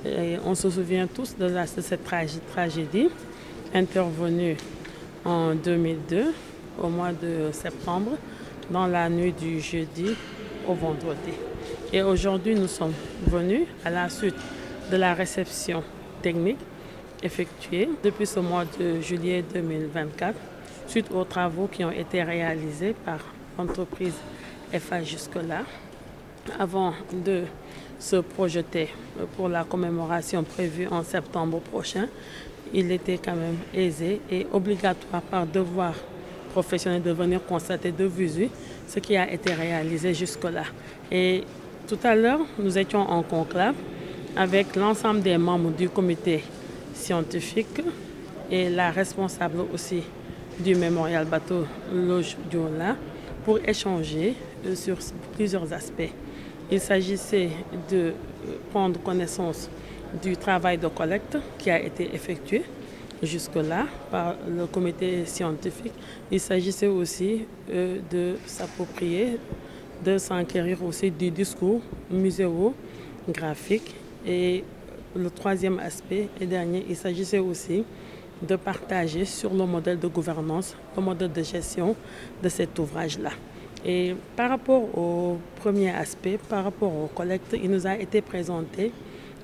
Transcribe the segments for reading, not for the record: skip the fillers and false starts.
Et on se souvient tous de cette tragédie intervenue en 2002, au mois de septembre, dans la nuit du jeudi au vendredi. Et aujourd'hui, nous sommes venus à la suite de la réception technique effectuée depuis ce mois de juillet 2024, suite aux travaux qui ont été réalisés par l'entreprise FA jusque-là, avant de se projeter pour la commémoration prévue en septembre prochain. Il était quand même aisé et obligatoire par devoir professionnel de venir constater de visu ce qui a été réalisé jusque-là. Et tout à l'heure, nous étions en conclave avec l'ensemble des membres du comité scientifique et la responsable aussi du mémorial bateau Loge Diola pour échanger sur plusieurs aspects. Il s'agissait de prendre connaissance du travail de collecte qui a été effectué jusque-là par le comité scientifique. Il s'agissait aussi de s'approprier, de s'enquérir aussi du discours muséographique. Et le troisième aspect et dernier, il s'agissait aussi de partager sur le modèle de gouvernance, le modèle de gestion de cet ouvrage-là. Et par rapport au premier aspect, par rapport aux collectes, il nous a été présenté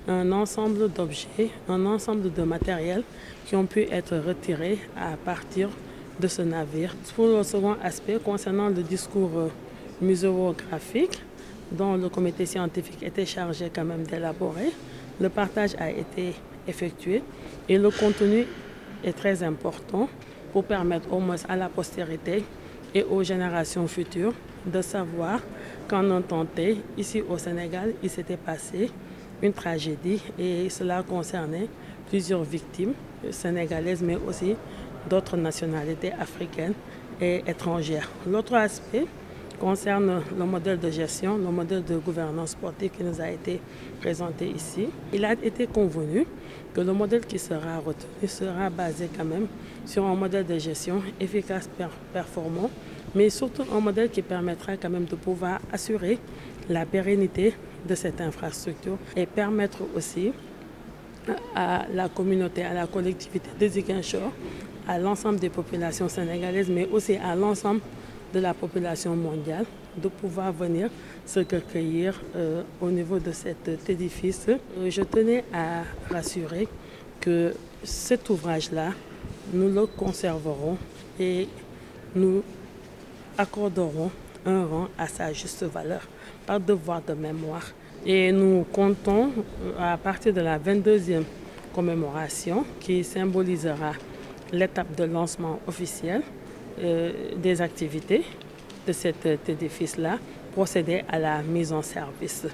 un ensemble d'objets, un ensemble de matériel qui ont pu être retirés à partir de ce navire. Pour le second aspect, concernant le discours muséographique, dont le comité scientifique était chargé quand même d'élaborer, le partage a été effectué et le contenu est très important pour permettre au moins à la postérité et aux générations futures de savoir qu'en un temps T, ici au Sénégal, il s'était passé une tragédie et cela concernait plusieurs victimes sénégalaises mais aussi d'autres nationalités africaines et étrangères. L'autre aspect concerne le modèle de gestion, le modèle de gouvernance sportive qui nous a été présenté ici. Il a été convenu que le modèle qui sera retenu sera basé quand même sur un modèle de gestion efficace, performant, mais surtout un modèle qui permettra quand même de pouvoir assurer la pérennité de cette infrastructure et permettre aussi à la communauté, à la collectivité de Ziguinchor, à l'ensemble des populations sénégalaises, mais aussi à l'ensemble de la population mondiale, de pouvoir venir se recueillir au niveau de cet édifice. Je tenais à rassurer que cet ouvrage-là, nous le conserverons et nous accorderons un rang à sa juste valeur par devoir de mémoire. Et nous comptons, à partir de la 22e commémoration, qui symbolisera l'étape de lancement officiel des activités de cet édifice-là, procéder à la mise en service.